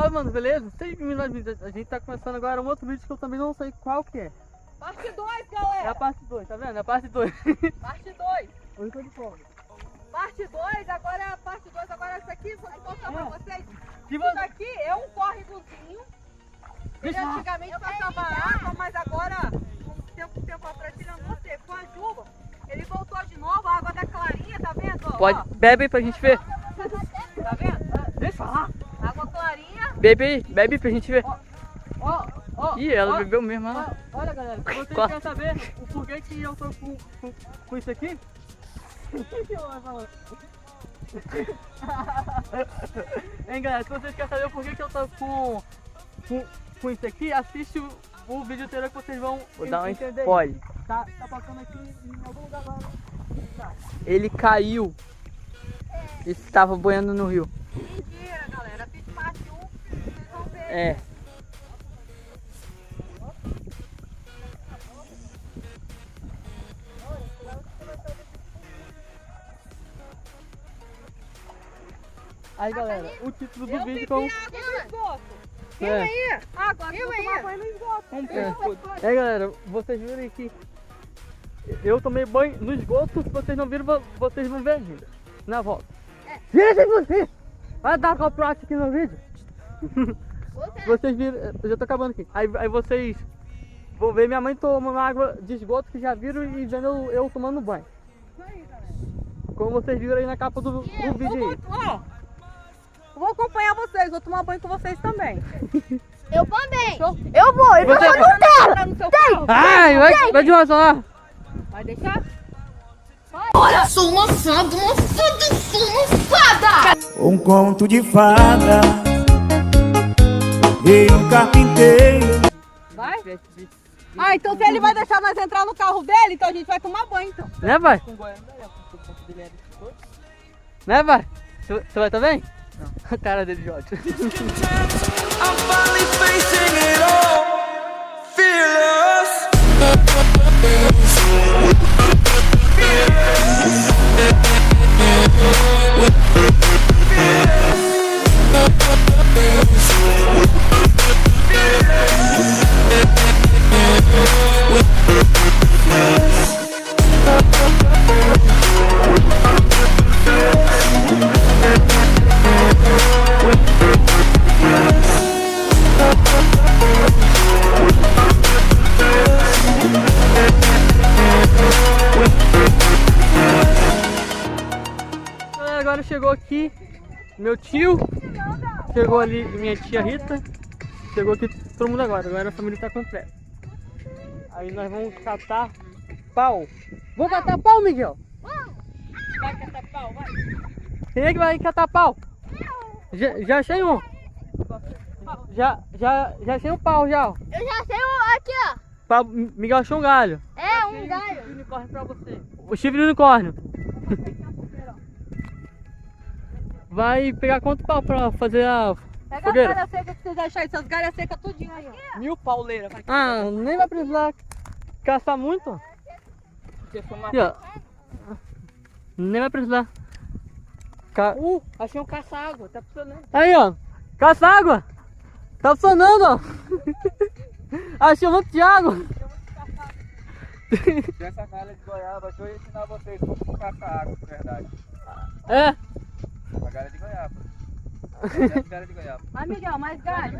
Salve, mano, beleza? Sejam bem-vindos ao vídeo. A gente tá começando agora um outro vídeo que eu também não sei qual que é. Parte 2, galera! É a parte 2, tá vendo? É a parte 2. Parte 2. Hoje tô de folga. Parte 2, agora é a parte 2. Agora isso aqui, vou mostrar pra vocês. Que Isso aqui é um córregozinho. Ele antigamente passava água, mas agora, um tempo atrás, tirando você, com a chuva, ele voltou de novo, a água da clarinha, tá vendo? Ó, Pode, bebe aí pra gente ver. tá vendo? Deixa eu falar. Água clarinha. Bebe aí, bebe pra gente ver. Ó, Ih, ela bebeu mesmo, ó. olha, galera, Se vocês Corta. é querem saber o porquê que eu tô com isso aqui? Hein, galera, se vocês querem saber o porquê que eu tô com isso aqui, assiste o vídeo inteiro que vocês vão entender. Spoiler. Tá passando aqui em algum lugar lá. Tá. Ele caiu. Estava boiando no rio. Mentira, galera, fiz parte 1, vocês vão ver. É. Aí, galera, o título do Eu vídeo bebi que eu... água no esgoto. É. Aí. Agora eu vou tomar banho no esgoto. É, galera, vocês viram aí que eu tomei banho no esgoto. Se vocês não viram, vocês vão ver ainda na volta. Gente, você! Vai dar copyright aqui no vídeo. Vocês viram, eu já tô acabando aqui. Aí vocês vão ver minha mãe tomando água de esgoto, que já viram, e vendo eu tomando banho. Como vocês viram aí na capa do vídeo aí. Ó, vou acompanhar vocês, vou tomar banho com vocês também. Eu também. Eu vou, eu vou Você- com No seu carro. Ai, vai de rosa lá. Vai deixar? Olha, sou uma fada, sou uma fada. Um conto de fada e um carpinteiro. Vai? Ah, então se ele vai deixar nós entrar no carro dele, então a gente vai tomar banho, então. Né, vai? Né, vai? Você vai também? Não. A cara dele de ódio. I'm finally facing it all, fearless. Galera, agora chegou aqui meu tio, chegou ali minha tia Rita, chegou aqui todo mundo agora a família tá completa. Aí nós vamos catar pau. Vamos catar pau, Miguel? Vai catar pau, vai. Quem é que vai catar pau? Já achei um. Já achei um pau já. Ó. Eu já sei o aqui, ó. Miguel achou um galho. É um galho. O unicórnio pra você. O chifre do unicórnio. Vai pegar quanto pau pra fazer a Pega as fogueira? galhas secas que vocês acharam, essas galhas secas tudinho aí, ó. 1000 pauleiras. Ah, nem vai precisar caçar muito. Aqui, ó. Nem vai precisar. Achei um caça-água, tá funcionando. Aí, ó. Caça água. Tá funcionando, ó. Achei um monte de água. Essa galha de goiaba, deixa eu ensinar vocês como caçar água, de verdade. É. A galha de goiaba. Essa galha de goiaba. Vai, Miguel, mais galho.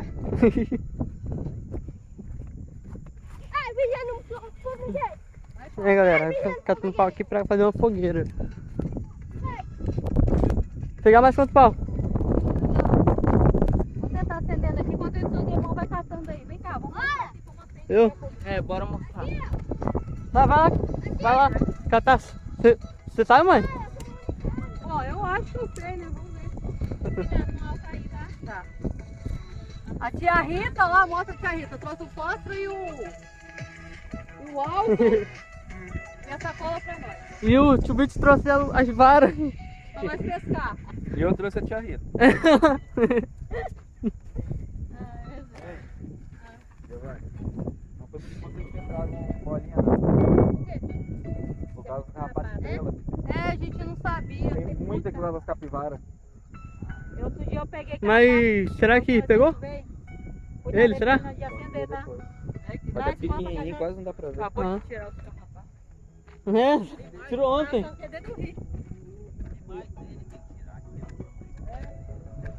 Ai, Miguel, não Miguel. É, galera, catando pau aqui pra fazer uma fogueira. Pegar mais quanto pau? Você tá acendendo aqui, enquanto isso o seu irmão vai catando aí. Vem cá, vamos mostrar aqui como acende. Eu? É, bora mostrar. Vai lá, catar. Você sabe, mãe? Ó, eu acho que eu sei, né? Vamos ver. Tá. A tia Rita lá, mostra a tia Rita. Trouxe o fósforo e o álcool e a sacola pra nós. E o tio Bit trouxe as varas. Pra nós pescar. E eu trouxe a tia Rita. Não foi porque vocês tinham trago bolinha não. Por causa do rapaz dela. É, a gente não sabia. Tem muita aqui lá das capivaras. outro dia eu peguei. Mas será que pegou? Ele, será? De acender, tá? Mas é pequenininho, quase não dá pra ver. Ah. Acabou de tirar os carrapatos. É, tirou ontem. Só que é dentro do rio.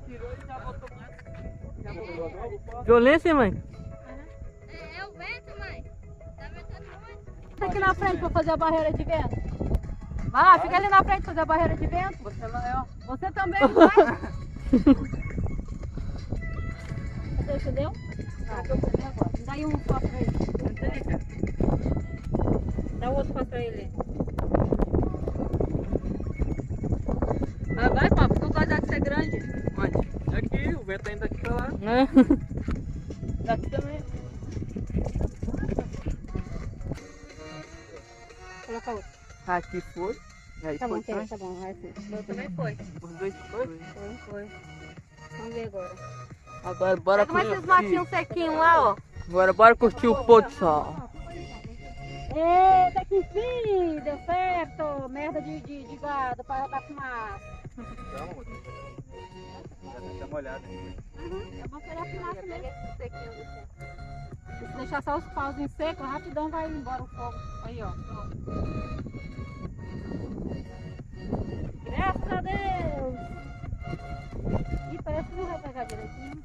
Tirou e já botou mais. Violência, hein, mãe? É o vento, mãe. Tá ventando muito. Fica aqui na frente pra fazer a barreira de vento. Vai lá, fica ali na frente pra fazer a barreira de vento. Você vai, ó. Você também vai. Você acendeu? Não, eu acendei agora. Dá aí um fósforo pra ele. Dá o outro fósforo pra ele. Vai, papo, tu gosta de ser grande. Onde? Aqui, o vento ainda aqui pra lá. Daqui também. Coloca outro. Aqui foi. Aí Tá bom, foi. tá bom, vai ser. O meu também foi. Os dois foi. Foi. Vamos ver agora. Agora bora Pega mais esses matinhos sequinhos lá, ó. Agora bora curtir o pôr do sol. Eita, que enfim, deu certo. Merda de gado pra rodar fumaça. Então, já tá molhado aqui. É bom pegar fumaça mesmo. Se deixar só os pauzinhos secos, rapidão vai embora o fogo. Aí, ó. Graças a Deus! Ih, parece que não vai pegar direitinho.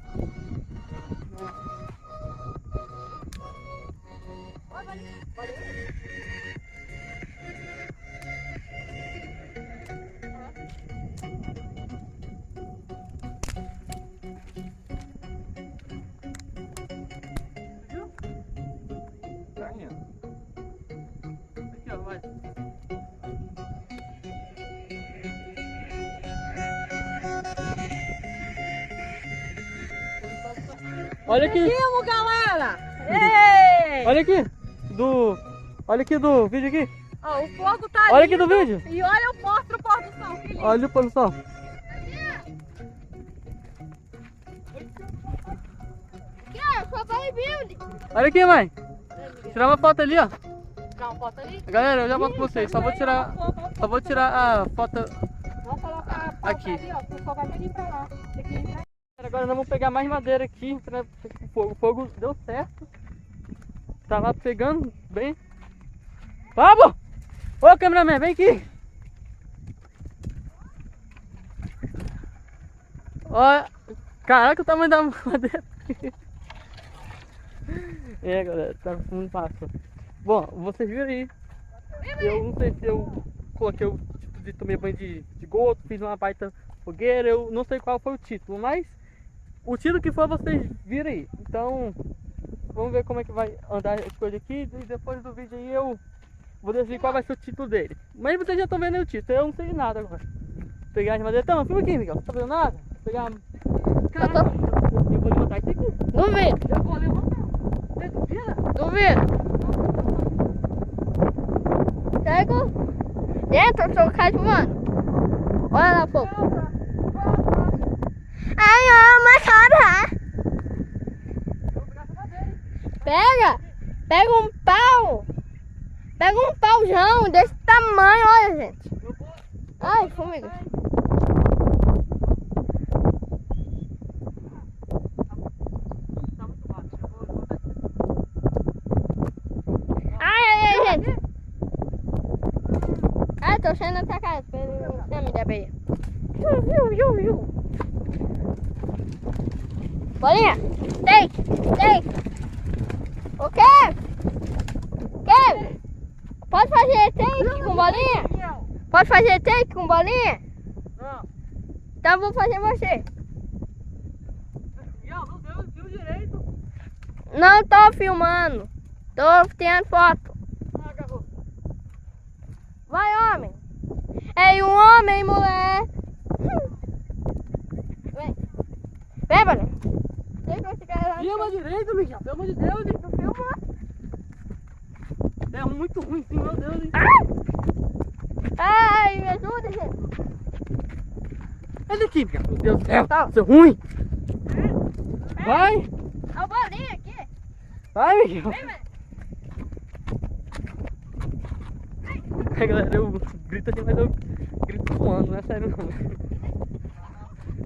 Tá indo. Aqui, ó, vai. Olha aqui, Vamos, galera! Ei! olha aqui. Olha aqui do vídeo aqui. Ó, o fogo tá Olha aqui lindo. do vídeo. E olha o pôr do sol, que lindo. Olha o pôr do sol. Cara, só vai build. Olha aqui, mãe. Tirar uma foto ali, ó. Tirar uma foto ali? Galera, eu já volto com vocês. Só vou tirar a foto. Vamos colocar a Aqui. ali, ó, que o fogo vai vir pra lá. Tem que entrar. Agora nós vamos pegar mais madeira aqui pra o fogo. O fogo deu certo. Tá lá pegando bem. Vamos! Ô, cameraman, vem aqui. Olha. Caraca, o tamanho da madeira. É, galera, tá muito fácil. Bom, vocês viram aí. Eu não sei se eu coloquei o título de tomei banho de goto, fiz uma baita fogueira, eu não sei qual foi o título, mas o título que for vocês viram aí. Então, vamos ver como é que vai andar as coisas aqui e depois do vídeo aí eu vou decidir qual vai ser o título dele. Mas vocês já estão vendo aí o título, eu não sei de nada agora. Vou pegar as madeiras. Então, filma aqui, Miguel, não tá vendo nada? Vou pegar. Caraca, eu vou levantar isso aqui. Duvido, Eu vou levantar. Você duvida? duvido. Pego. Dentro, eu sou o cara voando. Olha lá, pô. Ai, ó, cara. Pega um pau. Pega um pauzão desse tamanho, olha, gente. Ai, formiga. Ai, gente. Ai, tô sendo atacado pelo exame de abelha. Bolinha, take. O quê? Pode fazer take com bolinha? Pode fazer take com bolinha? Não. Então eu vou fazer você. Miguel, não deu direito. Não tô filmando. Tô tirando foto. Ah, garoto. Vai, homem. É um homem, mulher. Vem. Vem, bolinha. Deixa eu ficar lá. Filma direito, Miguel, pelo amor de Deus, hein? Filma. É muito ruim, sim, meu Deus, hein? Ai, me ajuda, gente. Olha aqui, Miguel, meu Deus do céu, Tá. isso é ruim. Vai, A bolinha aqui. vai, Miguel. Vem, velho. É, galera, eu grito aqui, mas eu grito voando, não é sério não.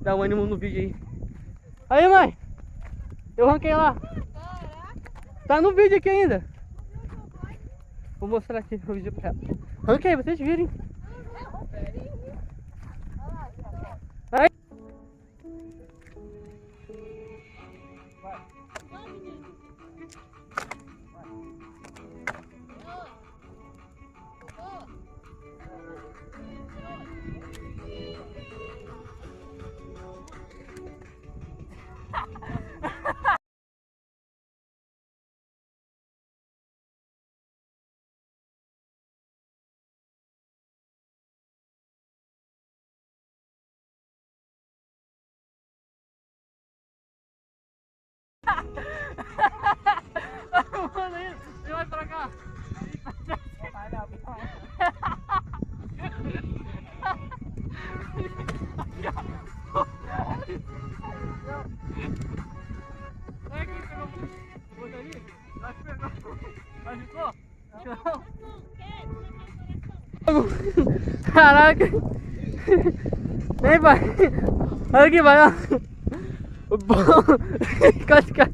dar um ânimo no vídeo aí. Aí, mãe! Eu ranquei lá. Tá no vídeo aqui ainda. Vou mostrar aqui o vídeo pra ela. Ranquei, vocês virem. Aí. Mano, aí, você vai pra cá. Vai dar bom. Vai aqui, pegou. Bota ali. Vai que pegou. Vai ficou? Caraca. Vem, pai. Olha aqui, vai, ó. O bom. Casca.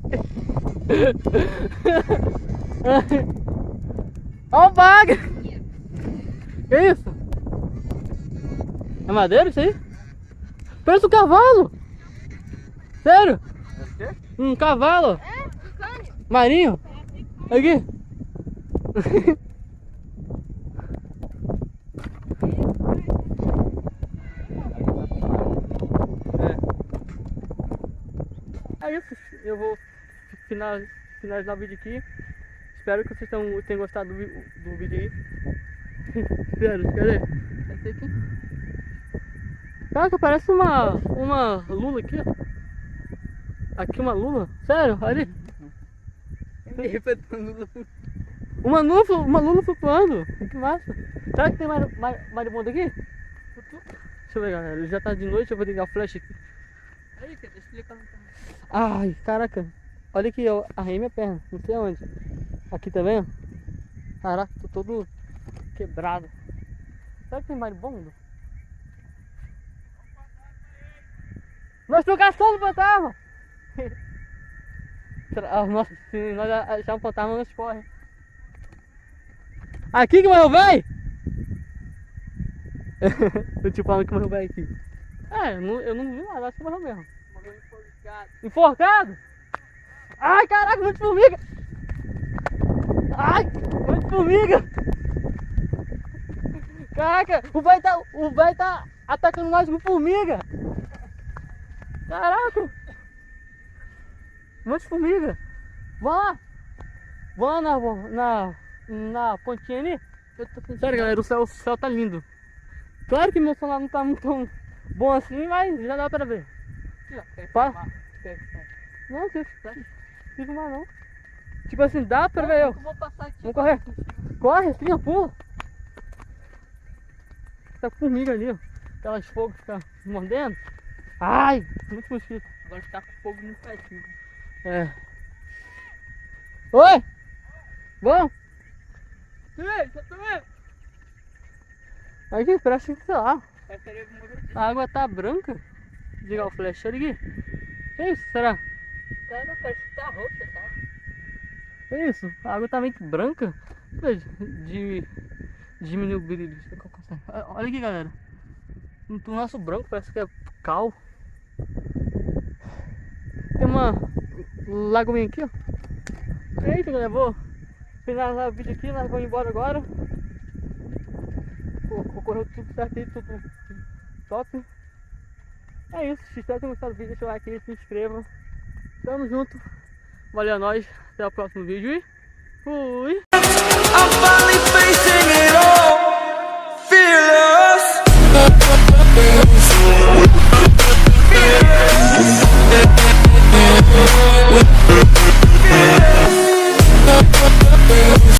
Olha o baga. Que isso? É madeira isso aí? Parece um cavalo. Sério? Um cavalo. Marinho. Aqui. É isso, eu vou finalizar o vídeo aqui. Espero que vocês tenham gostado do vídeo aí. Espero, cadê? Esse aqui. Caraca, parece uma lula aqui, ó. Aqui uma lula? Sério? Ali. Uma lula flutuando. Que massa. Será que tem maribondo aqui? Deixa eu ver, galera. Ele já tá de noite, eu vou ligar o flash aqui. Aí, deixa eu explicar. Ai, caraca. Olha aqui, eu arrei minha perna. Não sei onde. Aqui também, ó. Caraca, tô todo quebrado. Será que tem maribondo? Nós estamos caçando fantasma! Nossa, se nós acharmos um fantasma, nós corre. Aqui que morreu o véi? Eu te falando que morreu o véi aqui. É, eu não vi nada, acho que morreu mesmo. Morreu enforcado. Enforcado? Ai, caraca, um monte de formiga! Ai, um monte de formiga! Caraca, o véi tá atacando nós com formiga! Caraca! Um monte de formiga! Vamos lá! Vamos na pontinha ali. Sério, galera, o céu tá lindo. Claro que meu celular não tá muito bom assim, mas já dá pra ver. Pá? Não, não filmar não. Tipo assim, dá pra ver eu. Vou passar aqui. Vamos correr. Corre assim, ó, pula. Tá com formiga ali, ó. Aquelas fogos que ficam mordendo. Ai, muito mosquito. Agora tá com fogo no pezinho. É. Oi! Bom? Ei, já tô vendo. Aqui, parece que sei lá. Vai querer alguma coisa. A água tá branca. Ligar o flash, olha aqui. Que isso? Será? Cara, parece que tá roxa, tá? Que isso? A água tá meio que branca. Diminuir o brilho. Deixa eu ver qual consegue. Olha aqui, galera. O nosso branco parece que é cal. Tem uma lagoinha aqui, ó. Eita, galera, vou finalizar o vídeo aqui. Nós vamos embora agora. Ocorreu tudo certo aí, tudo top. É isso, se espero que tenham gostado do vídeo, deixa o like aí, se inscreva. Tamo junto. Valeu a nós, até o próximo vídeo e fui!